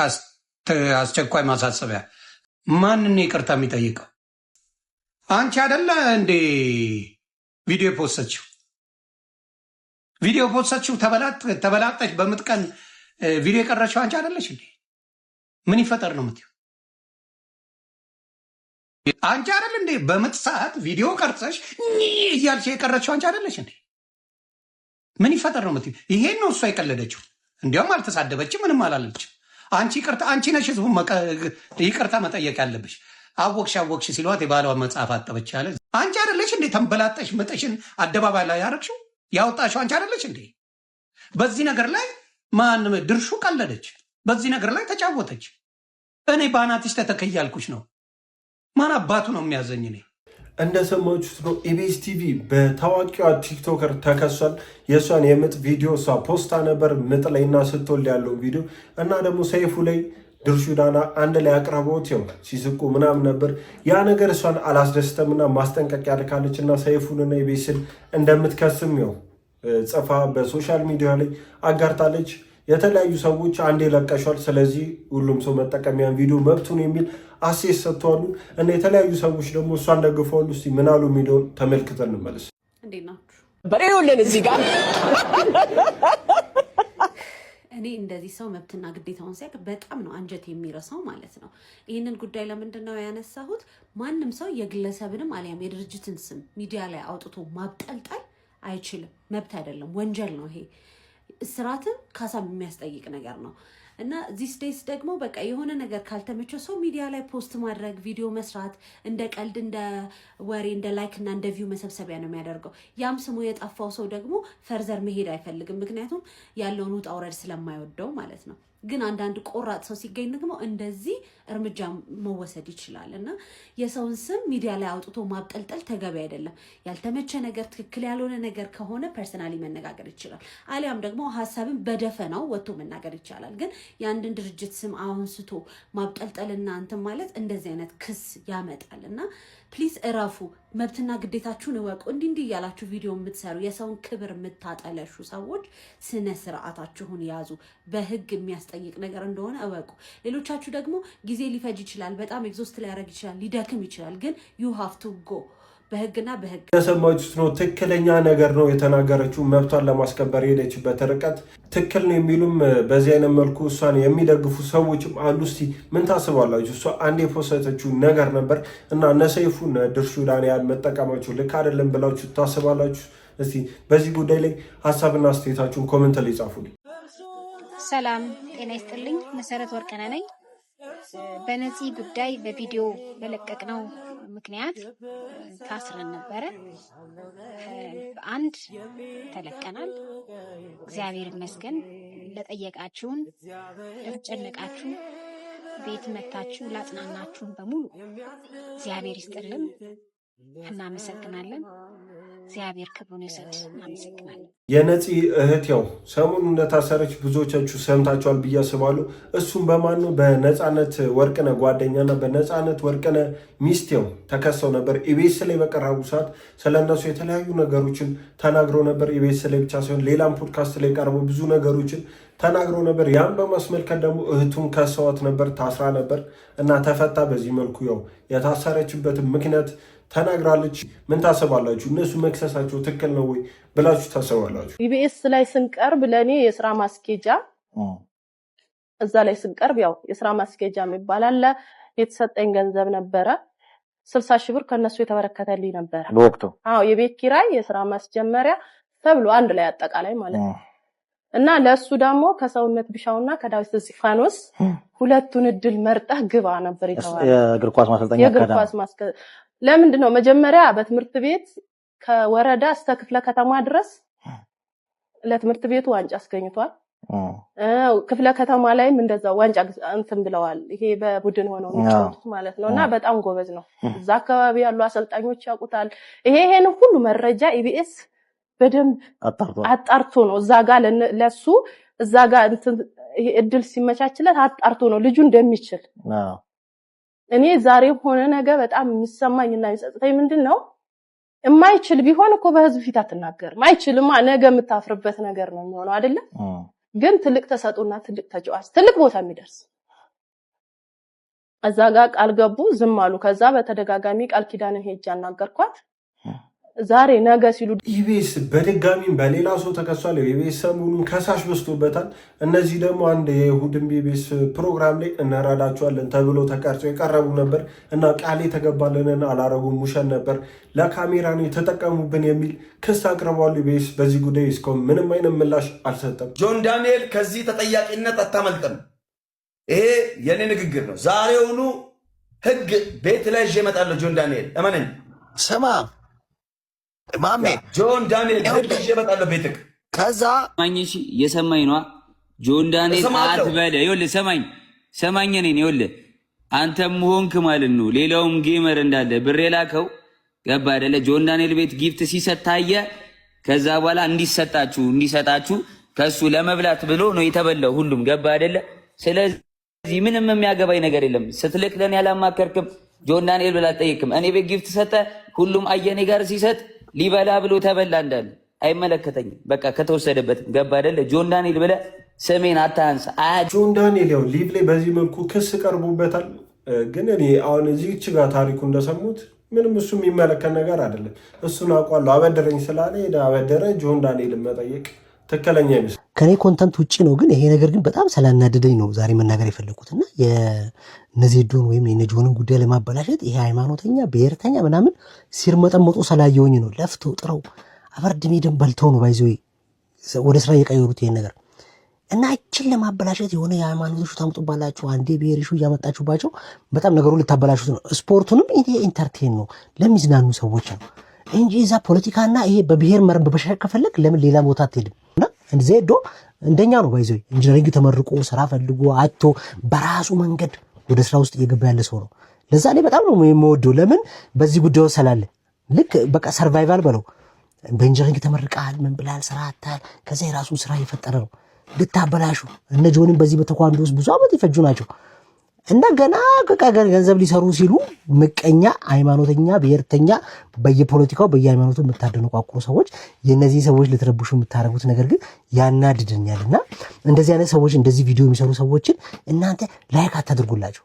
አስቸኳይ ማሳሰቢያ። ማንን ይቅርታ የሚጠይቀው? አንቺ አይደለ እንዴ ቪዲዮ ፖስተችው? ቪዲዮ ፖስተችው ተበላጠች በምጥቀን ቪዲዮ የቀረችው አንቺ አይደለሽ እንዴ? ምን ይፈጠር ነው የምትይው? አንቺ አይደል እንዴ በምጥ ሰዓት ቪዲዮ ቀርጸሽ እያልሽ የቀረችው አንቺ አይደለሽ እንዴ? ምን ይፈጠር ነው የምትይው? ይሄን ነው እሷ የቀለደችው። እንዲያውም አልተሳደበችም፣ ምንም አላለችም። አንቺ ነሽ ህዝቡ ይቅርታ መጠየቅ ያለብሽ። አወቅሽ ሲሏት የባሏ መጽሐፍ አጠበች ያለ አንቺ አይደለሽ እንዴ? ተንበላጠሽ ምጥሽን አደባባይ ላይ ያረግሽው ያወጣሽው አንቺ አይደለሽ እንዴ? በዚህ ነገር ላይ ማን ድርሹ ቀለደች? በዚህ ነገር ላይ ተጫወተች። እኔ ባናትሽ ተተከያልኩሽ ነው። ማን አባቱ ነው የሚያዘኝ? እኔ እንደሰማችሁት ነው። ኢቢኤስ ቲቪ በታዋቂዋ ቲክቶከር ተከሷል። የእሷን የምጥ ቪዲዮ እሷ ፖስታ ነበር፣ ምጥ ላይ እና ስትወልድ ያለው ቪዲዮ እና ደግሞ ሰይፉ ላይ ድርሹ ዳና አንድ ላይ አቅርበውት ው ሲስቁ ምናምን ነበር። ያ ነገር እሷን አላስደስተምና ማስጠንቀቂያ ልካለች እና ሰይፉንና ኢቢኤስን እንደምትከስም ው ጽፋ በሶሻል ሚዲያ ላይ አጋርታለች። የተለያዩ ሰዎች አንዴ ለቀሿል። ስለዚህ ሁሉም ሰው መጠቀሚያን ቪዲዮ መብቱን የሚል አሴስ ሰጥተዋሉ እና የተለያዩ ሰዎች ደግሞ እሷን ደግፈዋሉ። እስቲ ምን አሉ የሚለውን ተመልክተን እንመለስ። እንዴት ናችሁ? በሬውልን እዚህ ጋር እኔ እንደዚህ ሰው መብትና ግዴታውን ሲያውቅ በጣም ነው አንጀት የሚረሳው ማለት ነው። ይህንን ጉዳይ ለምንድን ነው ያነሳሁት? ማንም ሰው የግለሰብንም አሊያም የድርጅትን ስም ሚዲያ ላይ አውጥቶ ማብጠልጠል አይችልም። መብት አይደለም፣ ወንጀል ነው ይሄ። እስራትን ካሳም የሚያስጠይቅ ነገር ነው እና ዚስ ዴይስ ደግሞ በቃ የሆነ ነገር ካልተመቸው ሰው ሚዲያ ላይ ፖስት ማድረግ፣ ቪዲዮ መስራት እንደ ቀልድ፣ እንደ ወሬ፣ እንደ ላይክ እና እንደ ቪው መሰብሰቢያ ነው የሚያደርገው። ያም ስሙ የጠፋው ሰው ደግሞ ፈርዘር መሄድ አይፈልግም፣ ምክንያቱም ያለውን ውጣ ውረድ ስለማይወደው ማለት ነው። ግን አንዳንድ ቆራጥ ሰው ሲገኝ ደግሞ እንደዚህ እርምጃ መወሰድ ይችላል እና የሰውን ስም ሚዲያ ላይ አውጥቶ ማብጠልጠል ተገቢ አይደለም። ያልተመቸ ነገር፣ ትክክል ያልሆነ ነገር ከሆነ ፐርሰናሊ መነጋገር ይችላል። አሊያም ደግሞ ሀሳብን በደፈናው ወጥቶ መናገር ይቻላል። ግን የአንድን ድርጅት ስም አንስቶ ማብጠልጠልና እንትን ማለት እንደዚህ አይነት ክስ ያመጣል እና ፕሊዝ እረፉ። መብትና ግዴታችሁን እወቁ። እንዲህ እያላችሁ ቪዲዮ የምትሰሩ የሰውን ክብር የምታጠለሹ ሰዎች ስነ ስርዓታችሁን ያዙ። በህግ የሚያስጠይቅ ነገር እንደሆነ እወቁ። ሌሎቻችሁ ደግሞ ጊዜ ሊፈጅ ይችላል፣ በጣም ኤግዞስት ሊያደርግ ይችላል፣ ሊደክም ይችላል። ግን ዩ ሃቭ ቱ ጎ በህግና በህግ የሰማችሁት ነው። ትክክለኛ ነገር ነው የተናገረችው። መብቷን ለማስከበር የሄደችበት ርቀት ትክክል ነው የሚሉም በዚህ አይነት መልኩ እሷን የሚደግፉ ሰዎችም አሉ። እስቲ ምን ታስባላችሁ? እሷ አንድ የፖሰተችው ነገር ነበር እና እነ ሰይፉን ድርሹ ዳንያን መጠቀማችሁ ልክ አይደለም ብላችሁ ታስባላችሁ? እስቲ በዚህ ጉዳይ ላይ ሀሳብና አስተያየታችሁን ኮመንት ላይ ጻፉልኝ። ሰላም ጤና ይስጥልኝ። መሰረት ወርቅነህ ነኝ። በነዚህ ጉዳይ በቪዲዮ በለቀቅነው ምክንያት ታስረን ነበረ። አንድ ተለቀናል። እግዚአብሔር ይመስገን። ለጠየቃችሁን፣ ለተጨነቃችሁ፣ ቤት መታችሁ ላጽናናችሁን በሙሉ እግዚአብሔር ይስጥልን። እናመሰግናለን። እግዚአብሔር ክብሩን ይሰጥ። እናመሰግናለን። የነፂ እህት ያው ሰሞኑን እንደታሰረች ብዙዎቻችሁ ሰምታችኋል ብዬ አስባለሁ። እሱም በማን ነው? በነፃነት ወርቅነህ ጓደኛና በነፃነት ወርቅነህ ሚስት ያው ተከሰው ነበር። ኢቢኤስ ላይ በቀረቡ ሰዓት ስለነሱ የተለያዩ ነገሮችን ተናግረው ነበር። ኢቢኤስ ላይ ብቻ ሳይሆን ሌላም ፖድካስት ላይ ቀርበው ብዙ ነገሮችን ተናግረው ነበር። ያን በማስመልከት ደግሞ እህቱን ከሰዋት ነበር፣ ታስራ ነበር እና ተፈታ። በዚህ መልኩ ያው የታሰረችበትን ምክንያት ተናግራለች። ምን ታስባላችሁ? እነሱ መክሰሳቸው ትክክል ነው ወይ ብላችሁ ታስባላችሁ? ኢቢኤስ ላይ ስንቀርብ ለኔ የስራ ማስኬጃ እዛ ላይ ስንቀርብ ያው የስራ ማስኬጃ የሚባል አለ። የተሰጠኝ ገንዘብ ነበረ 60 ሺህ ብር ከነሱ የተበረከተልኝ ነበረ በወቅቱ። አዎ የቤት ኪራይ፣ የስራ ማስጀመሪያ ተብሎ አንድ ላይ አጠቃላይ ማለት ነው። እና ለሱ ደግሞ ከሰውነት ቢሻውና ከዳዊት እስጢፋኖስ ሁለቱን እድል መርጠህ ግባ ነበር የተባለው። የእግር ኳስ ማሰልጠኛ የእግር ኳስ ለምንድን ነው መጀመሪያ በትምህርት ቤት ከወረዳ እስከ ክፍለ ከተማ ድረስ ለትምህርት ቤቱ ዋንጫ አስገኝቷል። ክፍለ ከተማ ላይም እንደዛው ዋንጫ እንትን ብለዋል። ይሄ በቡድን ሆነው የሚጫወቱት ማለት ነውና በጣም ጎበዝ ነው። እዛ አካባቢ ያሉ አሰልጣኞች ያውቁታል። ይሄን ሁሉ መረጃ ኢቢኤስ በደንብ አጣርቶ ነው እዛ ጋር ለሱ እዛ ጋር እንትን እድል ሲመቻችለት አጣርቶ ነው ልጁ እንደሚችል። እኔ ዛሬም ሆነ ነገ በጣም የሚሰማኝና የሚጸጽተኝ ምንድነው የማይችል ቢሆን እኮ በህዝብ ፊት አትናገርም። አይችልማ ነገ የምታፍርበት ነገር ነው የሚሆነው አይደለ? ግን ትልቅ ተሰጥኦና ትልቅ ተጫዋች ትልቅ ቦታ የሚደርስ እዛ ጋር ቃል ገቡ፣ ዝም አሉ። ከዛ በተደጋጋሚ ቃል ኪዳንን ሄጄ አናገርኳት። ዛሬ ነገ ሲሉ ኢቢኤስ በድጋሚም በሌላ ሰው ተከሷል። ኢቢኤስ ሰሞኑን ከሳሽ በዝቶበታል። እነዚህ ደግሞ አንድ የእሑድን ኢቢኤስ ፕሮግራም ላይ እንረዳቸዋለን ተብሎ ተቀርጾ የቀረቡ ነበር እና ቃል የተገባልንን አላረጉም፣ ውሸት ነበር፣ ለካሜራ ነው የተጠቀሙብን የሚል ክስ አቅርበዋል። ኢቢኤስ በዚህ ጉዳይ እስካሁን ምንም አይነት ምላሽ አልሰጠም። ጆን ዳንኤል ከዚህ ተጠያቂነት አታመልጥም። ይሄ የኔ ንግግር ነው። ዛሬውኑ ህግ ቤት ላይ ይዤ እመጣለሁ። ጆን ዳንኤል እመነኝ። ስማ ማሜ ጆን ዳንኤል ህግ ይዤ እመጣለሁ ቤትክ። ከዛ ማኝሽ የሰማኝ ነው። ጆን ዳንኤል አትበለ። ይኸውልህ ሰማኝ ነኝ። ይኸውልህ አንተም ሆንክ ማለት ነው ሌላውም ጌመር እንዳለ ብር የላከው ገባ አይደለ? ጆን ዳንኤል ቤት ጊፍት ሲሰጥ ታየ። ከዛ በኋላ እንዲሰጣችሁ ከሱ ለመብላት ብሎ ነው የተበላው ሁሉም ገባ አይደለ? ስለዚህ ምንም የሚያገባኝ ነገር የለም። ስትልክ ለኔ ያላማከርክም ጆን ዳንኤል ብላ አትጠይቅም። እኔ ቤት ጊፍት ሰጠ፣ ሁሉም አየኔ ጋር ሲሰጥ ሊበላ ብሎ ተበላ እንዳለ አይመለከተኝም። በቃ ከተወሰደበት ገባ አይደለ? ጆን ዳንኤል ብለ ስሜን አታንሳ። ጆን ዳንኤል ያው ሊቭ ላይ በዚህ መልኩ ክስ ቀርቦበታል። ግን እኔ አሁን እዚህች ጋር ታሪኩ እንደሰሙት ምንም እሱ የሚመለከት ነገር አይደለም። እሱን አውቃለሁ አበደረኝ ስላለ ሄደ አበደረ። ጆን ዳንኤልን መጠየቅ ትክክለኛ ይመስል ከኔ ኮንተንት ውጪ ነው። ግን ይሄ ነገር ግን በጣም ስላናደደኝ ነው ዛሬ መናገር የፈለኩት እና የነዚህዱን ወይም የነጆንን ጉዳይ ለማበላሸት ይሄ ሃይማኖተኛ ብሔርተኛ ምናምን ሲርመጠመጡ ስላየውኝ ነው። ለፍተው ጥረው አፈርድሜ ደም በልተው ነው ባይዘው ወደ ስራ የቀየሩት ይሄን ነገር እና እችን ለማበላሸት የሆነ የሃይማኖቶቹ ታምጡባላችሁ አንዴ ብሔርሹ እያመጣችሁባቸው በጣም ነገሩ ልታበላሹት ነው። ስፖርቱንም ይሄ ኢንተርቴን ነው ለሚዝናኑ ሰዎች ነው እንጂ እዛ ፖለቲካና ይሄ በብሔር መረብ በበሻሽ ከፈለክ ለምን ሌላ ቦታ አትሄድም? እና ዜዶ እንደኛ ነው ባይዘው ኢንጂነሪንግ ተመርቆ ስራ ፈልጎ አጥቶ በራሱ መንገድ ወደ ስራ ውስጥ እየገባ ያለ ሰው ነው። ለዛ ላይ በጣም ነው የምወደው። ለምን በዚህ ጉዳዩ ሰላለ ልክ በቃ ሰርቫይቫል በለው በኢንጂነሪንግ ተመርቃል ምን ብላል ስራ አታል ከዛ የራሱን ስራ እየፈጠረ ነው። ልታበላሹ እነ ጆንም በዚህ በተኳንዶ ውስጥ ብዙ አመት ይፈጁ ናቸው እና ገና ገንዘብ ሊሰሩ ሲሉ ምቀኛ ሃይማኖተኛ ብሔርተኛ በየፖለቲካው በየሃይማኖቱ የምታደነቋቁሩ ሰዎች የነዚህ ሰዎች ልትረብሹ የምታረጉት ነገር ግን ያናድደኛልና እንደዚህ አይነት ሰዎች እንደዚህ ቪዲዮ የሚሰሩ ሰዎችን እናንተ ላይክ አታድርጉላቸው።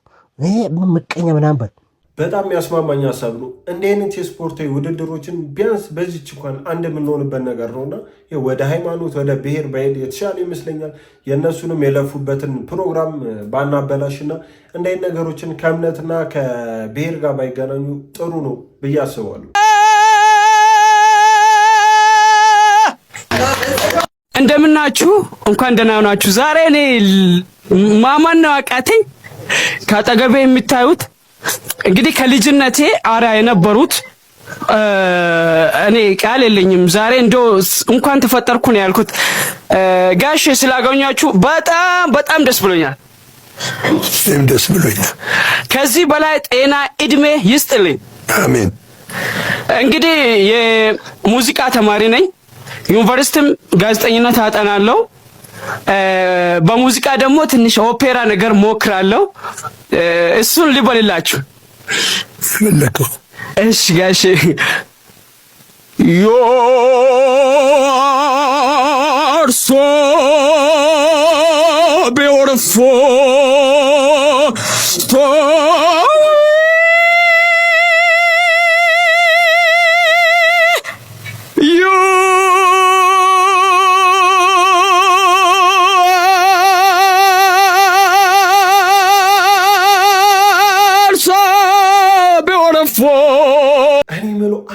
ምቀኛ ምናምን በል በጣም የሚያስማማኝ ሀሳብ ነው። እንዲህ አይነት የስፖርታዊ ውድድሮችን ቢያንስ በዚች እንኳን አንድ የምንሆንበት ነገር ነውና ወደ ሃይማኖት ወደ ብሔር ባይሄድ የተሻለ ይመስለኛል። የእነሱንም የለፉበትን ፕሮግራም ባናበላሽና እንዲህ አይነት ነገሮችን ከእምነትና ከብሔር ጋር ባይገናኙ ጥሩ ነው ብዬ አስባለሁ። እንደምናችሁ እንኳን ደህና ናችሁ። ዛሬ እኔ ማማን ነው አቃተኝ ከአጠገቤ የሚታዩት እንግዲህ ከልጅነቴ አርያ የነበሩት እኔ ቃል የለኝም ዛሬ እንደው እንኳን ተፈጠርኩ ነው ያልኩት። ጋሽ ስላገኛችሁ በጣም ደስ ብሎኛል። እኔም ደስ ብሎኛል። ከዚህ በላይ ጤና እድሜ ይስጥልኝ። አሜን። እንግዲህ የሙዚቃ ተማሪ ነኝ። ዩኒቨርሲቲም ጋዜጠኝነት አጠናለሁ። በሙዚቃ ደግሞ ትንሽ ኦፔራ ነገር ሞክራለሁ። እሱን ልበልላችሁ ፈለከው? እሺ ጋሼ ዮርሶ ቢወርፎ ቶ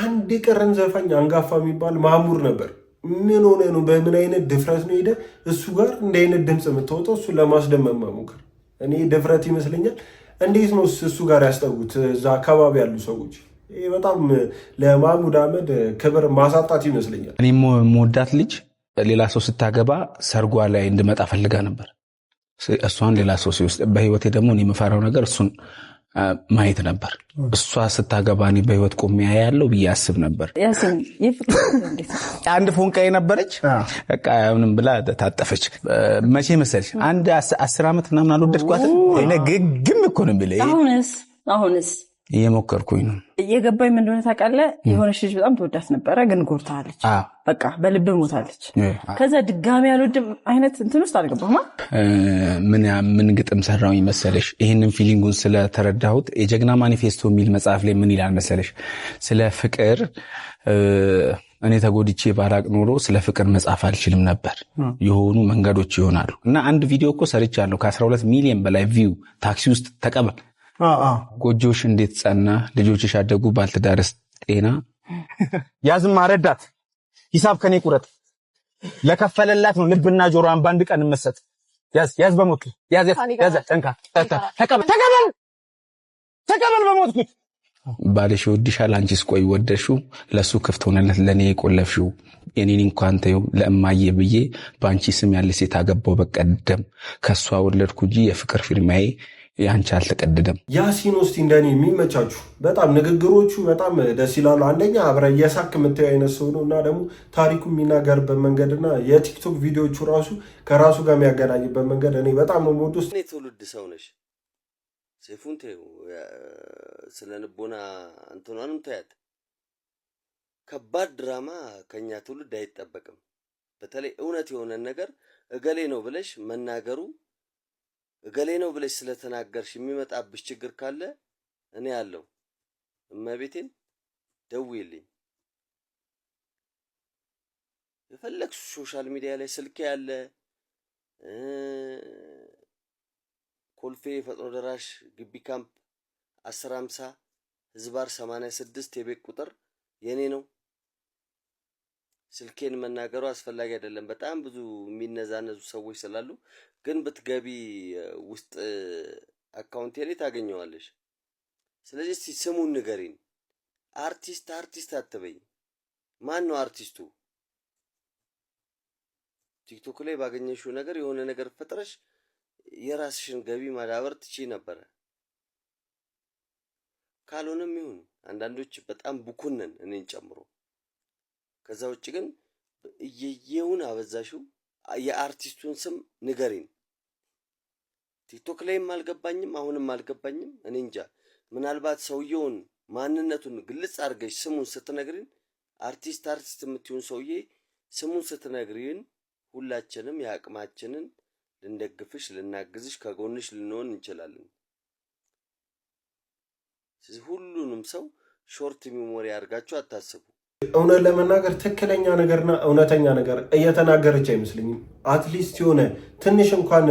አንድ የቀረን ዘፋኝ አንጋፋ የሚባል ማሙር ነበር። ምን ሆነ ነው? በምን አይነት ድፍረት ነው ሄደ እሱ ጋር እንደ አይነት ድምፅ የምታወጣው? እሱ ለማስደመም መሞከር እኔ ድፍረት ይመስለኛል። እንዴት ነው እሱ ጋር ያስጠጉት እዛ አካባቢ ያሉ ሰዎች? ይሄ በጣም ለማሙድ አህመድ ክብር ማሳጣት ይመስለኛል። እኔ የምወዳት ልጅ ሌላ ሰው ስታገባ ሰርጓ ላይ እንድመጣ ፈልጋ ነበር። እሷን ሌላ ሰው ሲወስድ፣ በህይወቴ ደግሞ እኔ የምፈራው ነገር እሱን ማየት ነበር። እሷ ስታገባ እኔ በህይወት ቆሜ ያለው ብዬ አስብ ነበር። አንድ ፎንቃ ነበረች፣ በቃ ምንም ብላ ታጠፈች። መቼ መሰልሽ? አንድ 10 ዓመት ምናምን አልወደድኳትም። እኔ ግግም እኮ ነው የሚለኝ። አሁንስ እየሞከርኩኝ ነው። እየገባኝ ምን እንደሆነ ታውቃለህ? የሆነች ልጅ በጣም ተወዳት ነበረ፣ ግን ጎርታለች። በቃ በልብ ሞታለች። ከዛ ድጋሚ ያልወድም አይነት እንትን ውስጥ አልገባማ። ምን ግጥም ሰራውኝ መሰለሽ? ይህንን ፊሊንጉን ስለተረዳሁት የጀግና ማኒፌስቶ የሚል መጽሐፍ ላይ ምን ይላል መሰለሽ? ስለ ፍቅር እኔ ተጎድቼ ባላቅ ኖሮ ስለ ፍቅር መጻፍ አልችልም ነበር። የሆኑ መንገዶች ይሆናሉ። እና አንድ ቪዲዮ እኮ ሰርቻለሁ ከ12 ሚሊዮን በላይ ቪው። ታክሲ ውስጥ ተቀበል። ጎጆሽ እንዴት ጸና? ልጆችሽ አደጉ? ባልትዳርስ ጤና? ያዝማ ረዳት ሂሳብ ከኔ ቁረጥ። ለከፈለላት ነው ልብና ጆሮዋን ባንድ ቀን መሰጥ። ያዝ በሞት ያዝ ጠንካ ተቀበል በሞትኩት። ባልሽ ይወድሻል፣ አንቺስ ቆይ ወደሽው። ለሱ ክፍት ሆነለት ለኔ የቆለፍሽው። የኔን እንኳን ተይው ለእማዬ ብዬ በአንቺ ስም ያለ ሴት አገባው በቀደም። ከሷ ወለድኩ እንጂ የፍቅር ፊርማዬ ያንቺ አልተቀደደም። ያሲን ውስጥ እንደኔ የሚመቻችሁ በጣም ንግግሮቹ በጣም ደስ ይላሉ። አንደኛ አብረ የሳክ የምታየው አይነት ሰው ነው እና ደግሞ ታሪኩ የሚናገርበት መንገድና የቲክቶክ ቪዲዮቹ ራሱ ከራሱ ጋር የሚያገናኝበት መንገድ እኔ በጣም ነው የምወደው። እኔ ትውልድ ሰው ነሽ ሴፉን ተይው፣ ስለ ልቦና እንትኗንም ተያት። ከባድ ድራማ ከኛ ትውልድ አይጠበቅም። በተለይ እውነት የሆነን ነገር እገሌ ነው ብለሽ መናገሩ እገሌ ነው ብለሽ ስለተናገርሽ የሚመጣብሽ ችግር ካለ እኔ ያለው እመቤቴን ደውይልኝ። የፈለግሽ ሶሻል ሚዲያ ላይ ስልክ ያለ ኮልፌ ፈጥኖ ደራሽ ግቢ ካምፕ 1050 ህዝባር 86 የቤት ቁጥር የኔ ነው። ስልኬን መናገሩ አስፈላጊ አይደለም። በጣም ብዙ የሚነዛነዙ ሰዎች ስላሉ፣ ግን ብትገቢ ውስጥ አካውንቴ ላይ ታገኘዋለሽ። ስለዚህ እስቲ ስሙን ንገሪን። አርቲስት አትበይ። ማን ነው አርቲስቱ? ቲክቶክ ላይ ባገኘሽው ነገር የሆነ ነገር ፈጥረሽ የራስሽን ገቢ ማዳበር ትችይ ነበረ። ካልሆነም ይሁን አንዳንዶች በጣም ቡኩነን እኔን ጨምሮ። ከዛ ውጭ ግን እየየውን አበዛሽው። የአርቲስቱን ስም ንገሪን። ቲክቶክ ላይም አልገባኝም፣ አሁንም አልገባኝም። እኔ እንጃ። ምናልባት ሰውየውን ማንነቱን ግልጽ አድርገሽ ስሙን ስትነግሪን፣ አርቲስት የምትሆን ሰውዬ ስሙን ስትነግሪን፣ ሁላችንም የአቅማችንን ልንደግፍሽ፣ ልናግዝሽ፣ ከጎንሽ ልንሆን እንችላለን። ስለዚህ ሁሉንም ሰው ሾርት ሚሞሪ አድርጋችሁ አታስቡ። እውነት ለመናገር ትክክለኛ ነገርና እውነተኛ ነገር እየተናገረች አይመስለኝም። አትሊስት የሆነ ትንሽ እንኳን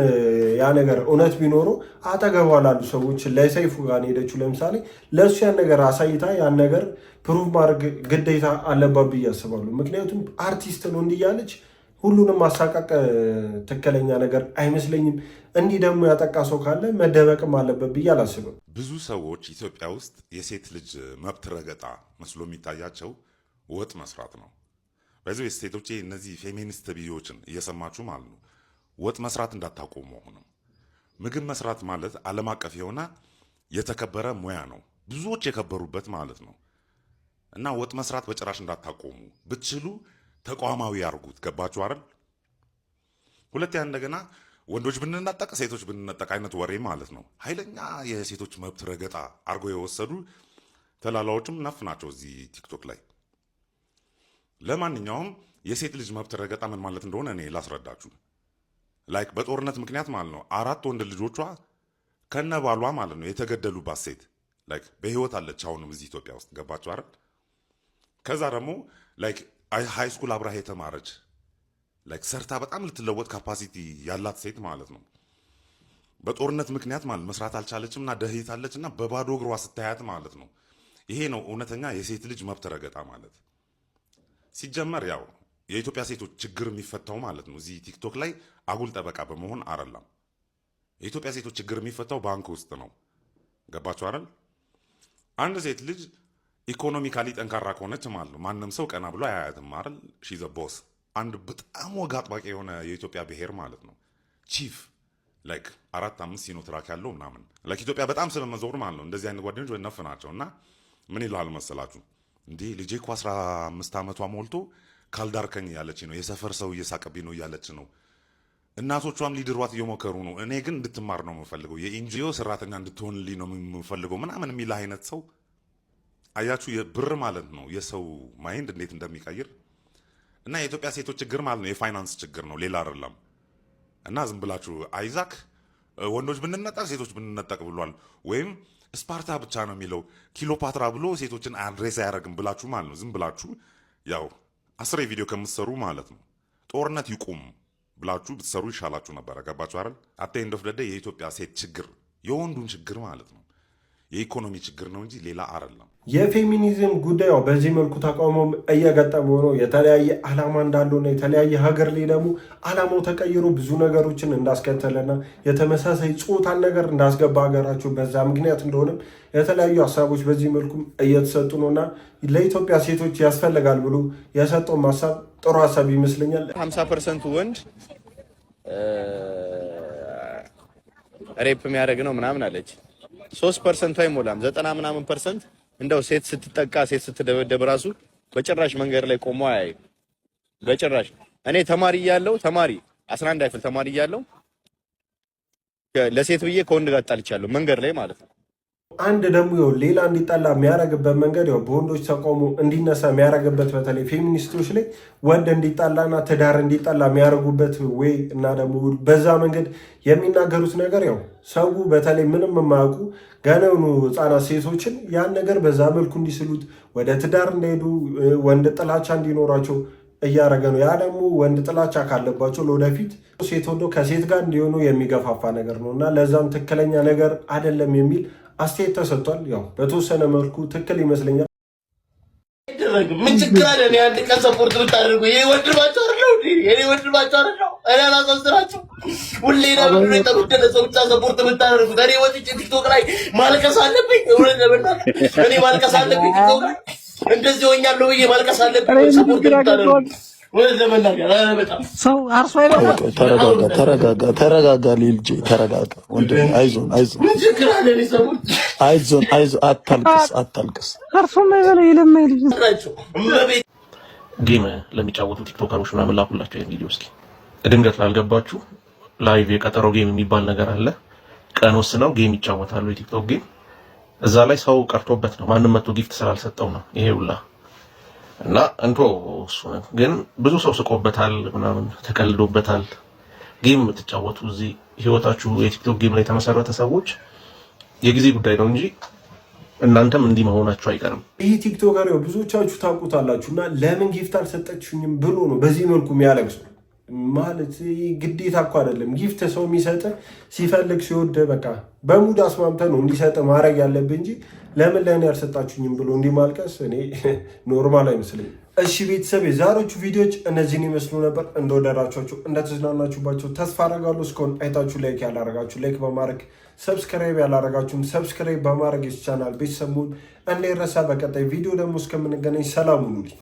ያ ነገር እውነት ቢኖረው አጠገቧ ላሉ ሰዎች ለሰይፉ ጋር ሄደችው ለምሳሌ ለእሱ ያን ነገር አሳይታ ያን ነገር ፕሩቭ ማድረግ ግዴታ አለባት ብዬ አስባለሁ። ምክንያቱም አርቲስት ነው እንዲያለች ሁሉንም ማሳቀቅ ትክክለኛ ነገር አይመስለኝም። እንዲህ ደግሞ ያጠቃ ሰው ካለ መደበቅም አለበት ብዬ አላስብም። ብዙ ሰዎች ኢትዮጵያ ውስጥ የሴት ልጅ መብት ረገጣ መስሎ የሚታያቸው ወጥ መስራት ነው። በዚህ ሴቶቼ እነዚህ ፌሚኒስት ቪዲዮዎችን እየሰማችሁ ማለት ነው ወጥ መስራት እንዳታቆሙ። አሁንም ምግብ መስራት ማለት ዓለም አቀፍ የሆነ የተከበረ ሙያ ነው፣ ብዙዎች የከበሩበት ማለት ነው። እና ወጥ መስራት በጭራሽ እንዳታቆሙ፣ ብትችሉ ተቋማዊ ያርጉት። ገባችሁ አይደል? ሁለተኛ እንደገና ወንዶች ብንነጠቅ ሴቶች ብንነጠቅ አይነት ወሬ ማለት ነው። ኃይለኛ የሴቶች መብት ረገጣ አርጎ የወሰዱ ተላላዎችም ነፍ ናቸው እዚህ ቲክቶክ ላይ። ለማንኛውም የሴት ልጅ መብት ረገጣ ምን ማለት እንደሆነ እኔ ላስረዳችሁ። ላይክ በጦርነት ምክንያት ማለት ነው 4 ወንድ ልጆቿ ከነባሏ ማለት ነው የተገደሉባት ሴት ላይክ በህይወት አለች አሁንም እዚህ ኢትዮጵያ ውስጥ። ገባችሁ አይደል? ከዛ ደግሞ ላይክ ሃይ ስኩል አብራ የተማረች ላይክ ሰርታ በጣም ልትለወጥ ካፓሲቲ ያላት ሴት ማለት ነው በጦርነት ምክንያት ማለት መስራት አልቻለችም እና ደህይታለች እና በባዶ እግሯ ስታያት ማለት ነው። ይሄ ነው እውነተኛ የሴት ልጅ መብት ረገጣ ማለት። ሲጀመር ያው የኢትዮጵያ ሴቶች ችግር የሚፈታው ማለት ነው እዚህ ቲክቶክ ላይ አጉል ጠበቃ በመሆን አይደለም። የኢትዮጵያ ሴቶች ችግር የሚፈታው ባንክ ውስጥ ነው። ገባችሁ አይደል? አንድ ሴት ልጅ ኢኮኖሚካሊ ጠንካራ ከሆነች ማለት ነው ማንም ሰው ቀና ብሎ አያያትም አይደል? ሺዘ ቦስ። አንድ በጣም ወግ አጥባቂ የሆነ የኢትዮጵያ ብሔር ማለት ነው ቺፍ ላይክ 4-5 ሲኖትራክ ያለው ምናምን ላይክ ኢትዮጵያ በጣም ስለመዞር ማለት ነው እንደዚህ አይነት ጓደኞች ወነፍ ናቸው። እና ምን ይላል መሰላችሁ እንዴ ልጄ እኮ 15 ዓመቷ ሞልቶ ካልዳርከኝ እያለች ነው፣ የሰፈር ሰው እየሳቀብኝ ነው እያለች ነው፣ እናቶቿም ሊድሯት እየሞከሩ ነው፣ እኔ ግን እንድትማር ነው የምፈልገው፣ የኤንጂኦ ሰራተኛ እንድትሆንልኝ ነው የምፈልገው ምናምን የሚል አይነት ሰው አያችሁ። የብር ማለት ነው የሰው ማይንድ እንዴት እንደሚቀይር። እና የኢትዮጵያ ሴቶች ችግር ማለት ነው የፋይናንስ ችግር ነው፣ ሌላ አይደለም። እና ዝም ብላችሁ አይዛክ ወንዶች ብንነጠቅ ሴቶች ብንነጠቅ ብሏል፣ ወይም ስፓርታ ብቻ ነው የሚለው ኪሎፓትራ ብሎ ሴቶችን አድሬስ አያደርግም ብላችሁ ማለት ነው ዝም ብላችሁ ያው 10 ቪዲዮ ከምትሰሩ ማለት ነው ጦርነት ይቁም ብላችሁ ብትሰሩ ይሻላችሁ ነበር። ገባችሁ አይደል? አቴ እንደፍደደ የኢትዮጵያ ሴት ችግር የወንዱን ችግር ማለት ነው የኢኮኖሚ ችግር ነው እንጂ ሌላ አይደለም። የፌሚኒዝም ጉዳዩ በዚህ መልኩ ተቃውሞም እየገጠመው ነው። የተለያየ ዓላማ እንዳለውና የተለያየ ሀገር ላይ ደግሞ ዓላማው ተቀይሮ ብዙ ነገሮችን እንዳስከተለና የተመሳሳይ ጾታን ነገር እንዳስገባ ሀገራቸው በዛ ምክንያት እንደሆነም የተለያዩ ሀሳቦች በዚህ መልኩ እየተሰጡ ነውና ለኢትዮጵያ ሴቶች ያስፈልጋል ብሎ የሰጠው ሀሳብ ጥሩ ሀሳብ ይመስለኛል። 50% ወንድ ሬፕ የሚያደርግ ነው ምናምን አለች። 3% አይሞላም 90 ምናምን ፐርሰንት እንደው ሴት ስትጠቃ ሴት ስትደበደብ ራሱ በጭራሽ መንገድ ላይ ቆሞ አያይ። በጭራሽ እኔ ተማሪ እያለሁ 11 አይፈል ተማሪ እያለሁ ለሴት ብዬ ከወንድ ጋር ጣልቻለሁ መንገድ ላይ ማለት ነው። አንድ ደግሞ ሌላ እንዲጠላ የሚያደርግበት መንገድ በወንዶች ተቃውሞ እንዲነሳ የሚያደርግበት በተለይ ፌሚኒስቶች ላይ ወንድ እንዲጠላና ትዳር እንዲጠላ የሚያደርጉበት ወይ እና ደግሞ በዛ መንገድ የሚናገሩት ነገር ሰው በተለይ ምንም የማያውቁ ገናውኑ ህፃናት ሴቶችን ያን ነገር በዛ መልኩ እንዲስሉት ወደ ትዳር እንዳይሄዱ ወንድ ጥላቻ እንዲኖራቸው እያደረገ ነው። ያ ደግሞ ወንድ ጥላቻ ካለባቸው ለወደፊት ሴት ወዶ ከሴት ጋር እንዲሆኑ የሚገፋፋ ነገር ነው እና ለዛም ትክክለኛ ነገር አይደለም የሚል አስተያየት ተሰጥቷል። በተወሰነ መልኩ ትክክል ይመስለኛል። ምን ችግር አለ? እኔ አንድ ቀን ሰፖርት ብታደርጉ ይሄ ወንድማቸው አይደለው እንዴ? እኔ ወንድማቸው አይደለው? እኔ አላሳስራችሁ። ሁሌ ለምን የተጎደለ ሰው ብቻ ሰፖርት ብታደርጉት እኔ ወጥቼ ቲክቶክ ላይ ማልቀስ አለብኝ? እውነት ለመናገር እኔ ማልቀስ አለብኝ? ቲክቶክ ላይ እንደዚህ ሆኛለሁ ብዬ ማልቀስ አለብኝ? ሰፖርት ብታደርጉት ሰው አርሶ አይበላም። ተረጋጋ ልጄ ተረጋጋ። ወንድም አይዞን፣ አታልቅስ። አርሶ የማይበላ የለማ ልጅ ጌም ለሚጫወቱ ቲክቶከሮች ምናምን ላኩላቸው ይሄን ቪዲዮ። እስኪ ድንገት ላልገባችሁ ላይቭ የቀጠሮ ጌም የሚባል ነገር አለ። ቀን ወስነው ጌም ይጫወታሉ፣ የቲክቶክ ጌም። እዛ ላይ ሰው ቀርቶበት ነው፣ ማንም መጥቶ ጊፍት ስላልሰጠው ነው ይሄ ሁላ እና እንቶ እሱ ግን ብዙ ሰው ስቆበታል ምናምን ተቀልዶበታል። ጌም የምትጫወቱ እዚህ ህይወታችሁ የቲክቶክ ጌም ላይ የተመሰረተ ሰዎች የጊዜ ጉዳይ ነው እንጂ እናንተም እንዲህ መሆናችሁ አይቀርም። ይህ ቲክቶከር ብዙዎቻችሁ ታውቁታላችሁ እና ለምን ጊፍት አልሰጠችኝም ብሎ ነው በዚህ መልኩ የሚያለቅሱ። ማለት ግዴታ እኮ አይደለም ጊፍት ሰው የሚሰጥ ሲፈልግ ሲወድ በቃ በሙድ አስማምተ ነው እንዲሰጥ ማድረግ ያለብህ እንጂ ለምን ለእኔ ያልሰጣችሁኝም ብሎ እንዲህ ማልቀስ እኔ ኖርማል አይመስለኝም። እሺ ቤተሰብ የዛሬዎቹ ቪዲዮዎች እነዚህን ይመስሉ ነበር። እንደወደዳችኋቸው እንደተዝናናችሁባቸው ተስፋ አደርጋለሁ። እስካሁን አይታችሁ ላይክ ያላረጋችሁ ላይክ በማድረግ ሰብስክራይብ ያላረጋችሁም ሰብስክራይብ በማድረግ ቻናል ቤተሰቡን እንዳይረሳ። በቀጣይ ቪዲዮ ደግሞ እስከምንገናኝ ሰላም ሁኑልኝ።